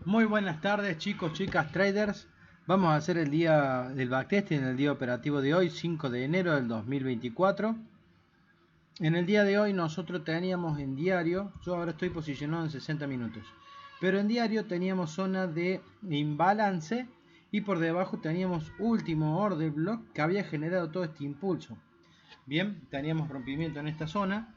Muy buenas tardes chicos, chicas, traders. Vamos a hacer el día del backtesting en el día operativo de hoy, 5 de enero del 2024. En el día de hoy nosotros teníamos en diario, yo ahora estoy posicionado en 60 minutos, pero en diario teníamos zona de imbalance y por debajo teníamos último order block que había generado todo este impulso. Bien, teníamos rompimiento en esta zona.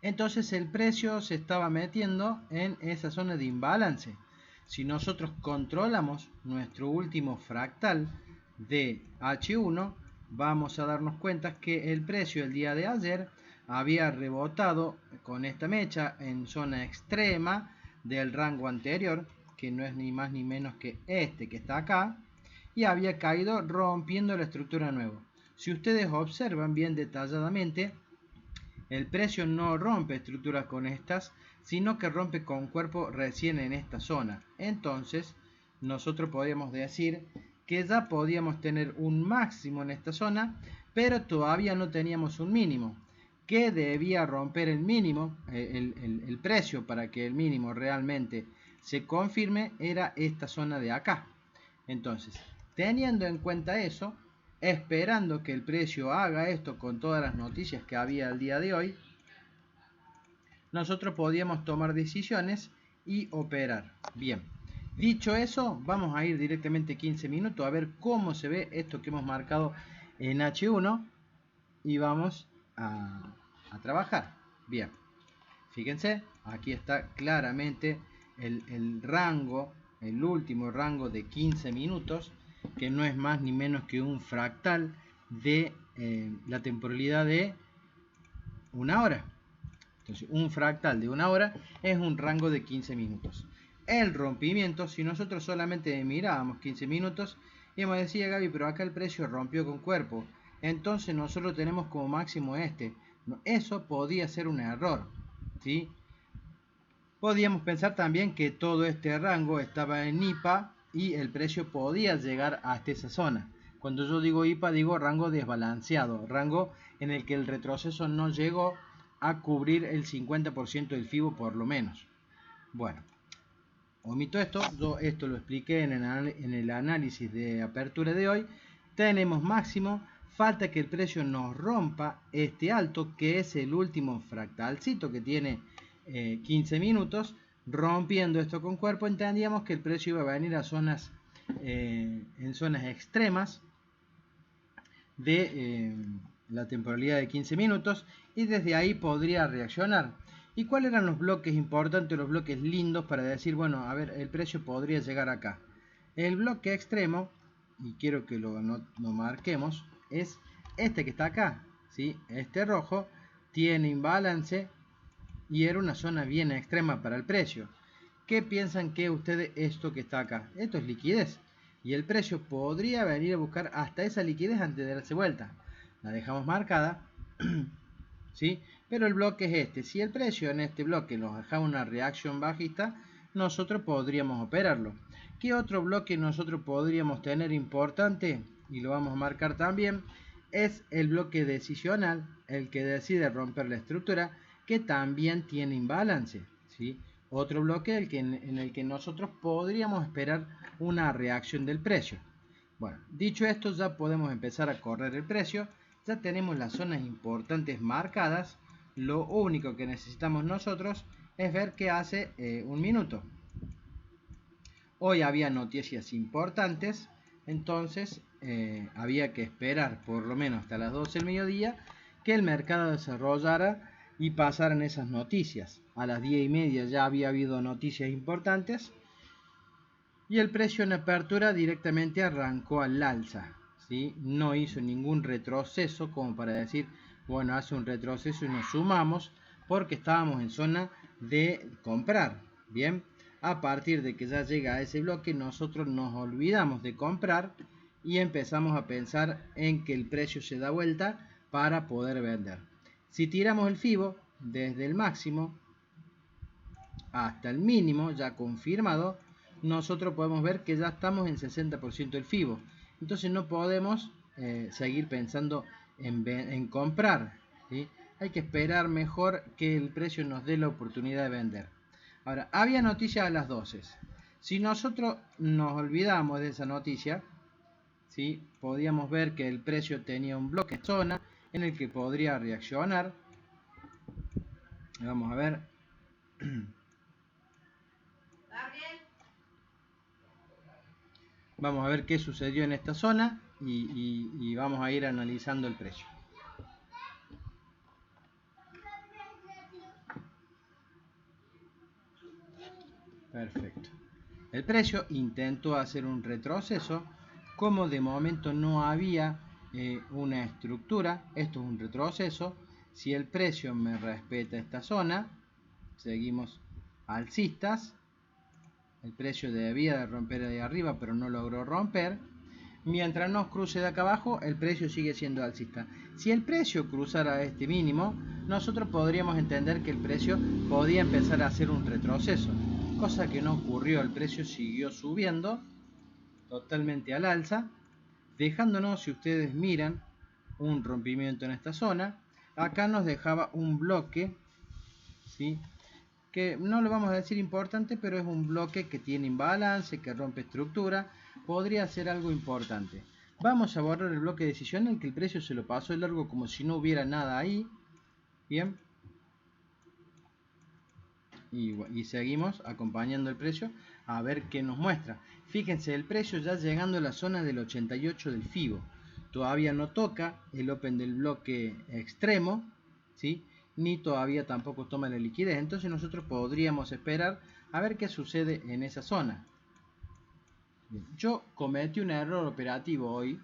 Entonces el precio se estaba metiendo en esa zona de imbalance. Si nosotros controlamos nuestro último fractal de H1, vamos a darnos cuenta que el precio el día de ayer había rebotado con esta mecha en zona extrema del rango anterior, que no es ni más ni menos que este que está acá, y había caído rompiendo la estructura nueva. Si ustedes observan bien detalladamente, el precio no rompe estructuras con estas, sino que rompe con cuerpo recién en esta zona. Entonces, nosotros podríamos decir que ya podíamos tener un máximo en esta zona, pero todavía no teníamos un mínimo. Que debía romper el mínimo, el precio para que el mínimo realmente se confirme, era esta zona de acá. Entonces, teniendo en cuenta eso, esperando que el precio haga esto con todas las noticias que había el día de hoy, nosotros podíamos tomar decisiones y operar. Bien, dicho eso, vamos a ir directamente 15 minutos a ver cómo se ve esto que hemos marcado en H1 y vamos a trabajar. Bien, fíjense, aquí está claramente el rango, el último rango de 15 minutos, que no es más ni menos que un fractal de la temporalidad de una hora. Entonces, un fractal de una hora es un rango de 15 minutos. El rompimiento, si nosotros solamente mirábamos 15 minutos, y me decía Gaby, pero acá el precio rompió con cuerpo, entonces nosotros tenemos como máximo este. Eso podía ser un error, ¿sí? Podíamos pensar también que todo este rango estaba en IPA y el precio podía llegar hasta esa zona. Cuando yo digo IPA, digo rango desbalanceado, rango en el que el retroceso no llegó a cubrir el 50% del FIBO por lo menos. Bueno, omito esto, yo esto lo expliqué en el análisis de apertura de hoy. Tenemos máximo, falta que el precio nos rompa este alto, que es el último fractalcito que tiene 15 minutos. Rompiendo esto con cuerpo, entendíamos que el precio iba a venir a zonas en zonas extremas de la temporalidad de 15 minutos y desde ahí podría reaccionar. ¿Y cuáles eran los bloques importantes, los bloques lindos para decir, bueno, a ver, el precio podría llegar acá? El bloque extremo, y quiero que lo marquemos, es este que está acá, ¿sí? Este rojo tiene imbalance y era una zona bien extrema para el precio. ¿Qué piensan que ustedes esto que está acá? Esto es liquidez. Y el precio podría venir a buscar hasta esa liquidez antes de darse vuelta. La dejamos marcada, ¿sí? Pero el bloque es este. Si el precio en este bloque nos dejaba una reacción bajista, nosotros podríamos operarlo. ¿Qué otro bloque nosotros podríamos tener importante? Y lo vamos a marcar también. Es el bloque decisional, el que decide romper la estructura, que también tiene imbalance, ¿sí? Otro bloque en el que nosotros podríamos esperar una reacción del precio. Bueno, dicho esto, ya podemos empezar a correr el precio. Ya tenemos las zonas importantes marcadas. Lo único que necesitamos nosotros es ver qué hace un minuto. Hoy había noticias importantes, entonces había que esperar por lo menos hasta las 12 del mediodía que el mercado desarrollara y pasaran esas noticias. A las 10:30 ya había habido noticias importantes y el precio en apertura directamente arrancó al alza, ¿sí? No hizo ningún retroceso como para decir, bueno, hace un retroceso y nos sumamos, porque estábamos en zona de comprar. Bien, a partir de que ya llega a ese bloque, nosotros nos olvidamos de comprar y empezamos a pensar en que el precio se da vuelta para poder vender. Si tiramos el FIBO desde el máximo hasta el mínimo ya confirmado, nosotros podemos ver que ya estamos en 60% del FIBO. Entonces no podemos seguir pensando en comprar, ¿sí? Hay que esperar mejor que el precio nos dé la oportunidad de vender. Ahora, había noticia a las 12. Si nosotros nos olvidamos de esa noticia, ¿sí? Podíamos ver que el precio tenía un bloque en zona en el que podría reaccionar. Vamos a ver. Vamos a ver qué sucedió en esta zona y vamos a ir analizando el precio. Perfecto. El precio intentó hacer un retroceso. Como de momento no había una estructura, esto es un retroceso. Si el precio me respeta esta zona, seguimos alcistas. El precio debía de romper de arriba, pero no logró romper. Mientras no cruce de acá abajo, el precio sigue siendo alcista. Si el precio cruzara este mínimo, nosotros podríamos entender que el precio podía empezar a hacer un retroceso, cosa que no ocurrió. El precio siguió subiendo totalmente al alza, dejándonos, si ustedes miran, un rompimiento en esta zona. Acá nos dejaba un bloque, ¿sí?, que no lo vamos a decir importante, pero es un bloque que tiene imbalance, que rompe estructura, podría ser algo importante. Vamos a borrar el bloque de decisión en que el precio se lo pasó de largo como si no hubiera nada ahí. Bien. Y seguimos acompañando el precio a ver qué nos muestra. Fíjense, el precio ya llegando a la zona del 88 del FIBO. Todavía no toca el open del bloque extremo, ¿sí?, ni todavía tampoco toma la liquidez. Entonces nosotros podríamos esperar a ver qué sucede en esa zona. Bien. Yo cometí un error operativo hoy,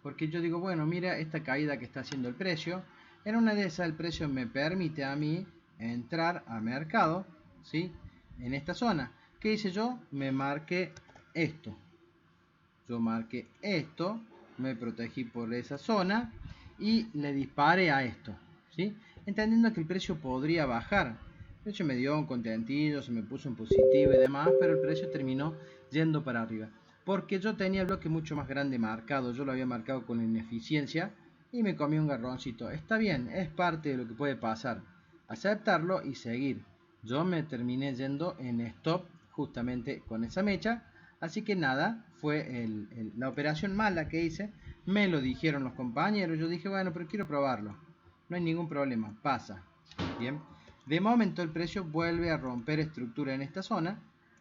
porque yo digo, bueno, mira esta caída que está haciendo el precio. En una de esas el precio me permite a mí entrar a mercado, ¿sí?, en esta zona. ¿Qué hice yo? Me marqué esto. Yo marqué esto, me protegí por esa zona y le disparé a esto, ¿sí?, entendiendo que el precio podría bajar. De hecho me dio un contentillo, se me puso en positivo y demás, pero el precio terminó yendo para arriba. Porque yo tenía el bloque mucho más grande marcado, yo lo había marcado con ineficiencia y me comí un garroncito. Está bien, es parte de lo que puede pasar. Aceptarlo y seguir. Yo me terminé yendo en stop justamente con esa mecha. Así que nada, fue la operación mala que hice. Me lo dijeron los compañeros. Yo dije, bueno, pero quiero probarlo. No hay ningún problema, pasa. Bien. De momento el precio vuelve a romper estructura en esta zona,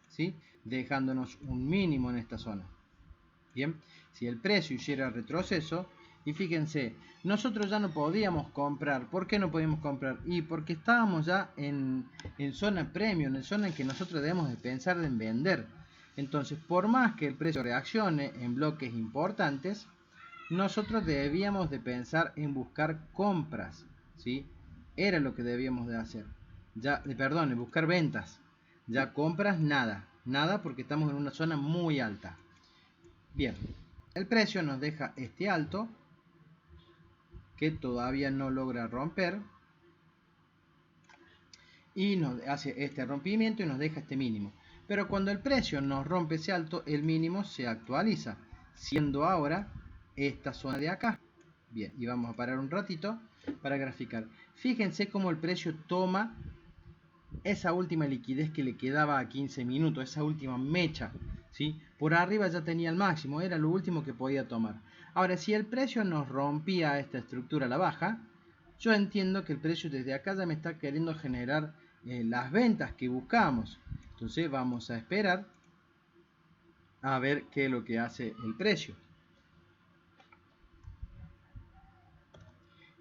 ¿sí?, dejándonos un mínimo en esta zona. Bien. Si el precio hiciera retroceso, y fíjense, nosotros ya no podíamos comprar. ¿Por qué no podíamos comprar? Y porque estábamos ya en zona premium, en zona en que nosotros debemos de pensar en vender. Entonces, por más que el precio reaccione en bloques importantes, nosotros debíamos de pensar en buscar compras, ¿sí? Era lo que debíamos de hacer. Ya, perdón, en buscar ventas. Ya compras, nada. Nada porque estamos en una zona muy alta. Bien, el precio nos deja este alto, que todavía no logra romper. Y nos hace este rompimiento y nos deja este mínimo. Pero cuando el precio nos rompe ese alto, el mínimo se actualiza, siendo ahora esta zona de acá. Bien, y vamos a parar un ratito para graficar. Fíjense cómo el precio toma esa última liquidez que le quedaba a 15 minutos, esa última mecha, ¿sí? Por arriba ya tenía el máximo, era lo último que podía tomar. Ahora, si el precio nos rompía esta estructura a la baja, yo entiendo que el precio desde acá ya me está queriendo generar las ventas que buscamos. Entonces vamos a esperar a ver qué es lo que hace el precio.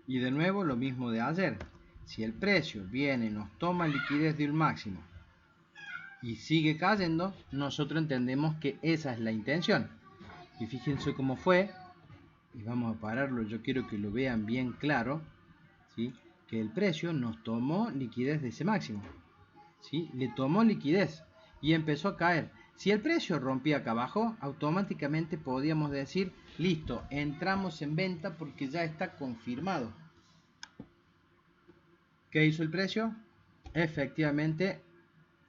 Y de nuevo lo mismo de ayer. Si el precio viene, nos toma liquidez de un máximo y sigue cayendo, nosotros entendemos que esa es la intención. Y fíjense cómo fue. Y vamos a pararlo, yo quiero que lo vean bien claro, ¿sí?, que el precio nos tomó liquidez de ese máximo, ¿sí?, le tomó liquidez y empezó a caer. Si el precio rompía acá abajo, automáticamente podíamos decir, listo, entramos en venta porque ya está confirmado. ¿Qué hizo el precio? Efectivamente,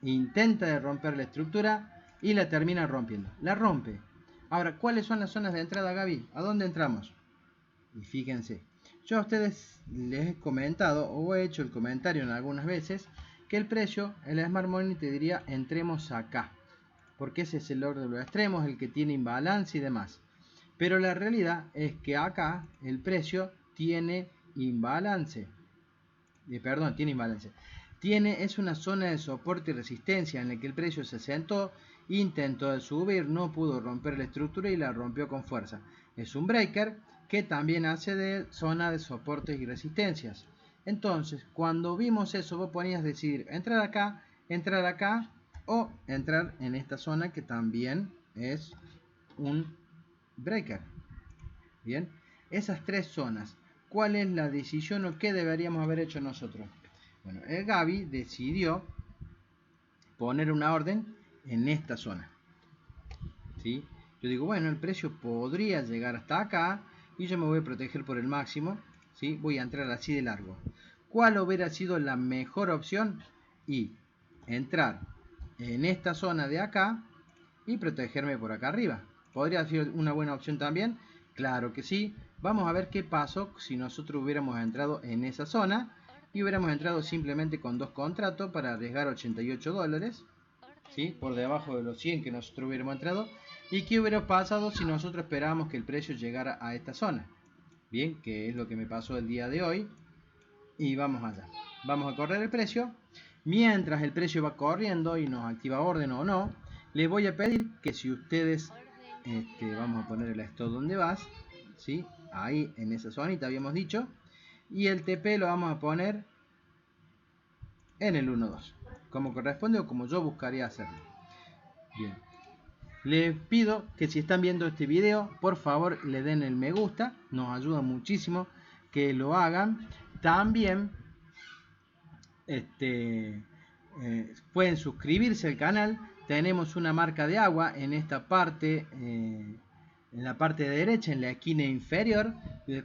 intenta de romper la estructura y la termina rompiendo. La rompe. Ahora, ¿cuáles son las zonas de entrada, Gaby? ¿A dónde entramos? Y fíjense, yo a ustedes les he comentado o he hecho el comentario en algunas veces que que el precio, el Smart Money te diría entremos acá, porque ese es el orden de los extremos, el que tiene imbalance y demás. Pero la realidad es que acá el precio tiene imbalance. Tiene imbalance. Es una zona de soporte y resistencia en la que el precio se sentó, intentó subir, no pudo romper la estructura y la rompió con fuerza. Es un breaker que también hace de zona de soportes y resistencias. Entonces, cuando vimos eso, vos ponías decidir entrar acá o entrar en esta zona que también es un breaker. Bien, esas tres zonas. ¿Cuál es la decisión o qué deberíamos haber hecho nosotros? Bueno, el Gaby decidió poner una orden en esta zona. ¿Sí? Yo digo, bueno, el precio podría llegar hasta acá y yo me voy a proteger por el máximo. ¿Sí? Voy a entrar así de largo. ¿Cuál hubiera sido la mejor opción? Y entrar en esta zona de acá y protegerme por acá arriba. ¿Podría ser una buena opción también? Claro que sí. Vamos a ver qué pasó si nosotros hubiéramos entrado en esa zona y hubiéramos entrado simplemente con 2 contratos para arriesgar $88, ¿sí? Por debajo de los 100 que nosotros hubiéramos entrado. ¿Y qué hubiera pasado si nosotros esperábamos que el precio llegara a esta zona? Bien, que es lo que me pasó el día de hoy. Y vamos allá. Vamos a correr el precio. Mientras el precio va corriendo y nos activa orden o no, les voy a pedir que si ustedes, vamos a poner el stop donde vas, ¿sí? Ahí en esa zonita habíamos dicho, y el TP lo vamos a poner en el 1-2, como corresponde o como yo buscaría hacerlo. Bien. Les pido que si están viendo este video, por favor le den el me gusta, nos ayuda muchísimo que lo hagan. También pueden suscribirse al canal. Tenemos una marca de agua en esta parte, en la parte derecha, en la esquina inferior,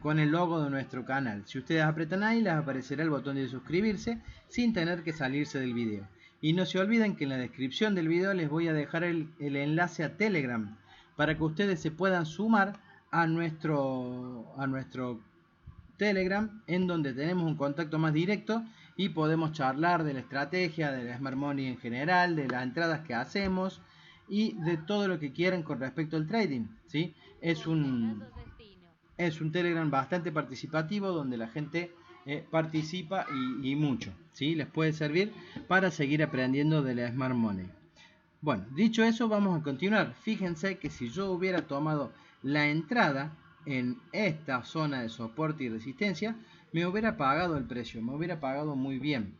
con el logo de nuestro canal. Si ustedes apretan ahí, les aparecerá el botón de suscribirse sin tener que salirse del video. Y no se olviden que en la descripción del video les voy a dejar el enlace a Telegram para que ustedes se puedan sumar a nuestro Telegram, en donde tenemos un contacto más directo y podemos charlar de la estrategia, de la Smart Money en general, de las entradas que hacemos y de todo lo que quieran con respecto al trading, ¿sí? Es un Telegram bastante participativo donde la gente participa y mucho, ¿sí? Les puede servir para seguir aprendiendo de la Smart Money. Bueno, dicho eso, vamos a continuar. Fíjense que si yo hubiera tomado la entrada en esta zona de soporte y resistencia, me hubiera pagado el precio, me hubiera pagado muy bien,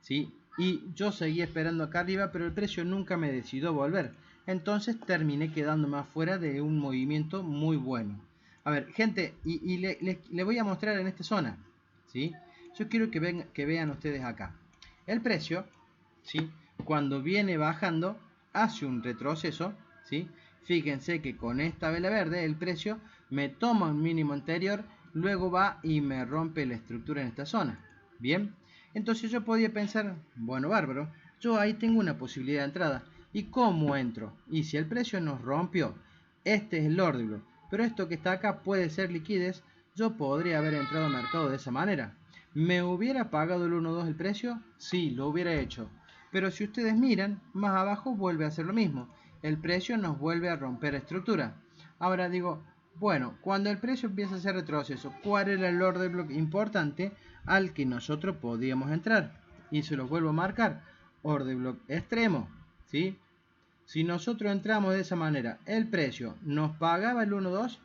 ¿sí? Y yo seguí esperando acá arriba, pero el precio nunca me decidió volver. Entonces terminé quedándome afuera de un movimiento muy bueno. A ver, gente, le voy a mostrar en esta zona, ¿sí? Yo quiero que vean ustedes acá. El precio, ¿sí? Cuando viene bajando, hace un retroceso, ¿sí? Fíjense que con esta vela verde el precio me toma un mínimo anterior, luego va y me rompe la estructura en esta zona. Bien, entonces yo podía pensar, bueno, bárbaro, yo ahí tengo una posibilidad de entrada. ¿Y cómo entro? Y si el precio nos rompió, este es el order block, pero esto que está acá puede ser liquidez, yo podría haber entrado al mercado de esa manera. ¿Me hubiera pagado el 1.2 el precio? Sí, lo hubiera hecho. Pero si ustedes miran, más abajo vuelve a hacer lo mismo. El precio nos vuelve a romper estructura. Ahora digo, bueno, cuando el precio empieza a hacer retroceso, ¿cuál era el order block importante al que nosotros podíamos entrar? Y se los vuelvo a marcar. Order block extremo, ¿sí? Si nosotros entramos de esa manera, ¿el precio nos pagaba el 1.2?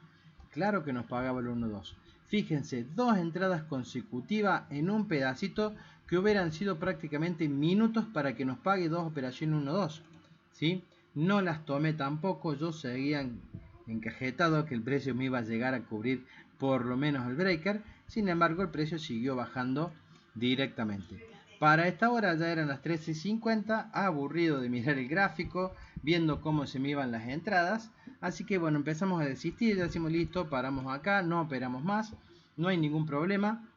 Claro que nos pagaba el 1.2. Fíjense, 2 entradas consecutivas en un pedacito que hubieran sido prácticamente minutos para que nos pague 2 operaciones 1.2, ¿sí? No las tomé tampoco, yo seguía encajetado que el precio me iba a llegar a cubrir por lo menos el breaker. Sin embargo, el precio siguió bajando directamente. Para esta hora ya eran las 13:50, aburrido de mirar el gráfico, viendo cómo se me iban las entradas. Así que bueno, empezamos a desistir, ya decimos listo, paramos acá, no operamos más, no hay ningún problema.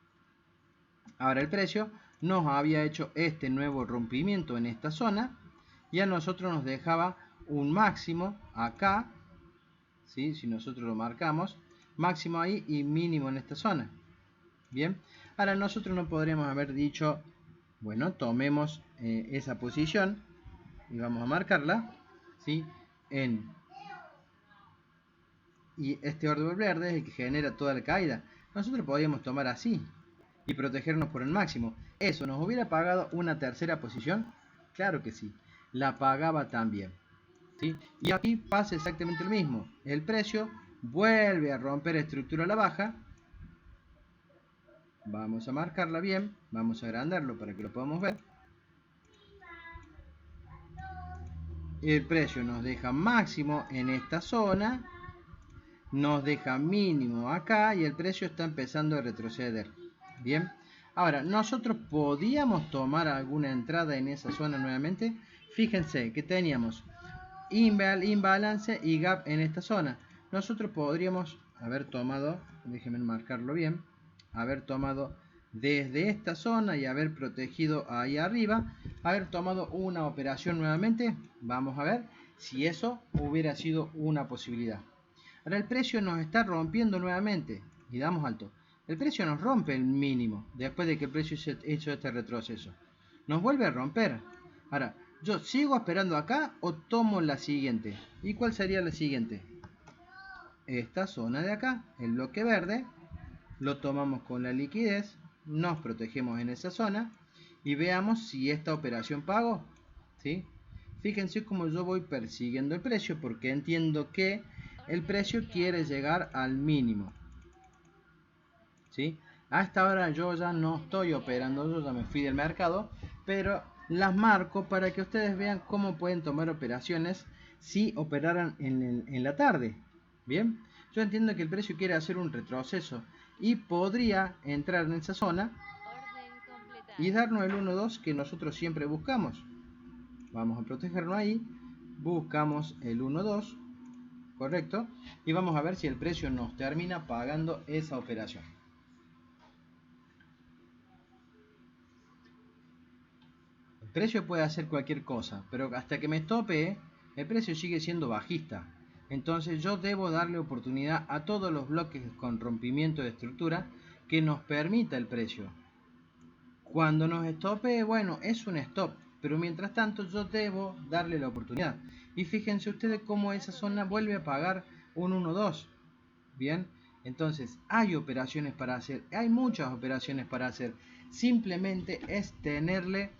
Ahora el precio nos había hecho este nuevo rompimiento en esta zona y a nosotros nos dejaba un máximo acá, ¿sí? Si nosotros lo marcamos, máximo ahí y mínimo en esta zona. Bien, ahora nosotros no podríamos haber dicho, Bueno, tomemos esa posición y vamos a marcarla, ¿sí? Y este orden verde es el que genera toda la caída. Nosotros podríamos tomar así y protegernos por el máximo. ¿Eso nos hubiera pagado una tercera posición? Claro que sí, la pagaba también, ¿sí? Y aquí pasa exactamente lo mismo. El precio vuelve a romper estructura a la baja. Vamos a marcarla bien, vamos a agrandarlo para que lo podamos ver. El precio nos deja máximo en esta zona, nos deja mínimo acá y el precio está empezando a retroceder. Bien, ahora nosotros podíamos tomar alguna entrada en esa zona nuevamente. Fíjense que teníamos imbalance y gap en esta zona. Nosotros podríamos haber tomado, déjenme marcarlo bien, haber tomado desde esta zona y haber protegido ahí arriba, haber tomado una operación nuevamente. Vamos a ver si eso hubiera sido una posibilidad. Ahora el precio nos está rompiendo nuevamente y damos alto. El precio nos rompe el mínimo después de que el precio hizo este retroceso. Nos vuelve a romper. Ahora, ¿yo sigo esperando acá o tomo la siguiente? ¿Y cuál sería la siguiente? Esta zona de acá, el bloque verde, lo tomamos con la liquidez, nos protegemos en esa zona y veamos si esta operación pagó, ¿sí? Fíjense cómo yo voy persiguiendo el precio porque entiendo que el precio quiere llegar al mínimo, ¿sí? Hasta ahora yo ya no estoy operando, yo ya me fui del mercado, pero las marco para que ustedes vean cómo pueden tomar operaciones si operaran en la tarde. Bien, yo entiendo que el precio quiere hacer un retroceso y podría entrar en esa zona y darnos el 1-2 que nosotros siempre buscamos. Vamos a protegernos ahí, buscamos el 1-2, correcto, y vamos a ver si el precio nos termina pagando esa operación. El precio puede hacer cualquier cosa, pero hasta que me estopee, el precio sigue siendo bajista. Entonces yo debo darle oportunidad a todos los bloques con rompimiento de estructura que nos permita el precio. Cuando nos estopee, bueno, es un stop, pero mientras tanto yo debo darle la oportunidad. Y fíjense ustedes cómo esa zona vuelve a pagar un 1-2. Bien, entonces hay operaciones para hacer, hay muchas operaciones para hacer. Simplemente es tenerle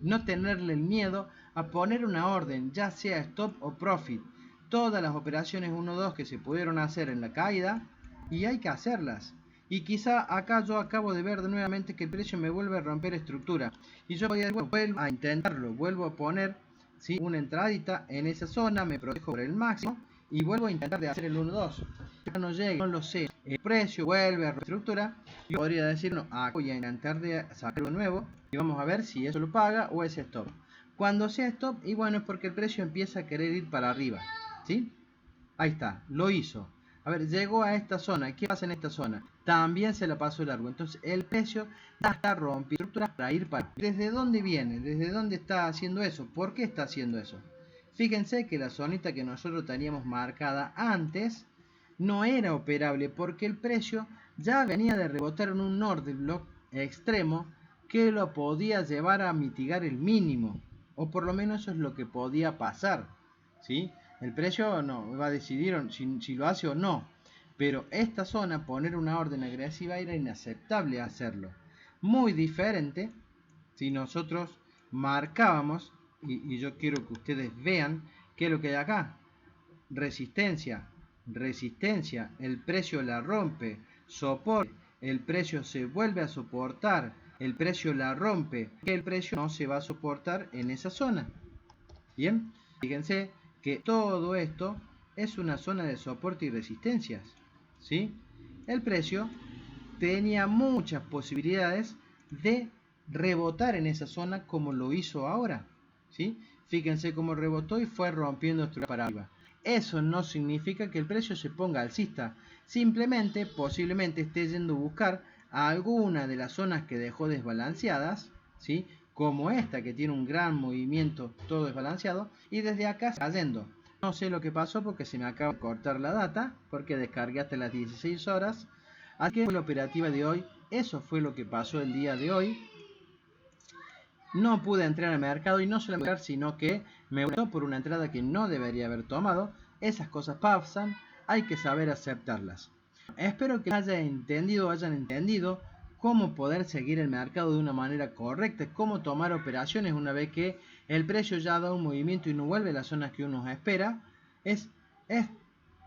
no tenerle el miedo a poner una orden, ya sea stop o profit. Todas las operaciones 1-2 que se pudieron hacer en la caída, y hay que hacerlas. Y quizá acá yo acabo de ver nuevamente que el precio me vuelve a romper estructura. Y yo vuelvo a intentarlo, vuelvo a poner, ¿sí?, una entradita en esa zona, me protejo por el máximo y vuelvo a intentar de hacer el 1-2. No llegue, no lo sé, el precio vuelve a reestructura. Yo podría decir, no, voy a intentar de sacarlo nuevo y vamos a ver si eso lo paga o es stop. Cuando sea stop, y bueno, es porque el precio empieza a querer ir para arriba, ¿sí? Ahí está, lo hizo. A ver, llegó a esta zona. ¿Qué pasa en esta zona? También se la pasó largo. Entonces el precio ya está rompiendo estructuras para ir para. ¿Desde dónde viene? ¿Desde dónde está haciendo eso? ¿Por qué está haciendo eso? Fíjense que la zonita que nosotros teníamos marcada antes no era operable porque el precio ya venía de rebotar en un order block extremo que lo podía llevar a mitigar el mínimo. O por lo menos eso es lo que podía pasar, ¿sí? El precio no va a decidir si lo hace o no. Pero esta zona, poner una orden agresiva, era inaceptable hacerlo. Muy diferente si nosotros marcábamos, y yo quiero que ustedes vean qué es lo que hay acá. Resistencia, resistencia, el precio la rompe, soporte, el precio se vuelve a soportar, el precio la rompe, que el precio no se va a soportar en esa zona. Bien, fíjense que todo esto es una zona de soporte y resistencias, ¿sí? El precio tenía muchas posibilidades de rebotar en esa zona como lo hizo ahora, ¿sí? Fíjense cómo rebotó y fue rompiendo estructura para arriba. Eso no significa que el precio se ponga alcista, simplemente posiblemente esté yendo a buscar a alguna de las zonas que dejó desbalanceadas, ¿sí?, como esta que tiene un gran movimiento todo desbalanceado, y desde acá cayendo. No sé lo que pasó porque se me acaba de cortar la data, porque descargué hasta las 16 horas. Así que la operativa de hoy eso fue lo que pasó el día de hoy. No pude entrar al mercado y no solamente entrar, sino que me gustó por una entrada que no debería haber tomado. Esas cosas pasan, hay que saber aceptarlas. Espero que hayan entendido cómo poder seguir el mercado de una manera correcta, cómo tomar operaciones una vez que el precio ya da un movimiento y no vuelve a las zonas que uno espera. Es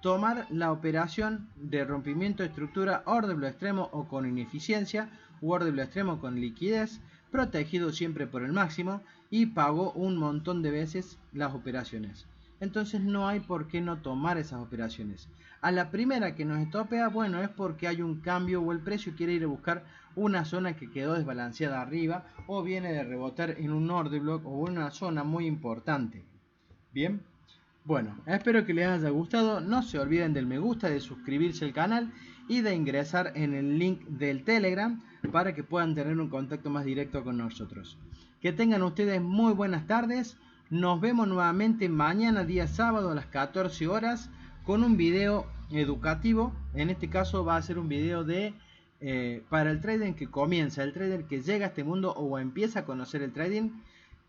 tomar la operación de rompimiento de estructura order block extremo o con ineficiencia, u order block extremo con liquidez, protegido siempre por el máximo y pagó un montón de veces las operaciones. Entonces no hay por qué no tomar esas operaciones. A la primera que nos estopea, bueno, es porque hay un cambio o el precio quiere ir a buscar una zona que quedó desbalanceada arriba o viene de rebotar en un order block o una zona muy importante. Bien. Bueno, espero que les haya gustado. No se olviden del me gusta, de suscribirse al canal y de ingresar en el link del Telegram para que puedan tener un contacto más directo con nosotros. Que tengan ustedes muy buenas tardes. Nos vemos nuevamente mañana, día sábado, a las 14 horas con un video educativo. En este caso va a ser un video de para el trader que comienza, el trader que llega a este mundo o empieza a conocer el trading,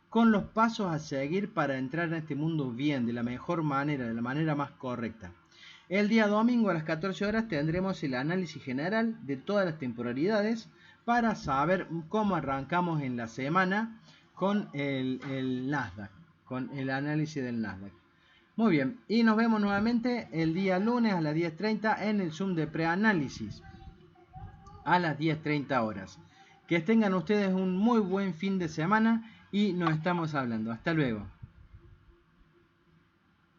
con los pasos a seguir para entrar en este mundo bien, de la mejor manera, de la manera más correcta. El día domingo a las 14 horas tendremos el análisis general de todas las temporalidades para saber cómo arrancamos en la semana con el Nasdaq, con el análisis del Nasdaq. Muy bien, y nos vemos nuevamente el día lunes a las 10:30 en el Zoom de preanálisis a las 10:30 horas. Que tengan ustedes un muy buen fin de semana y nos estamos hablando. Hasta luego.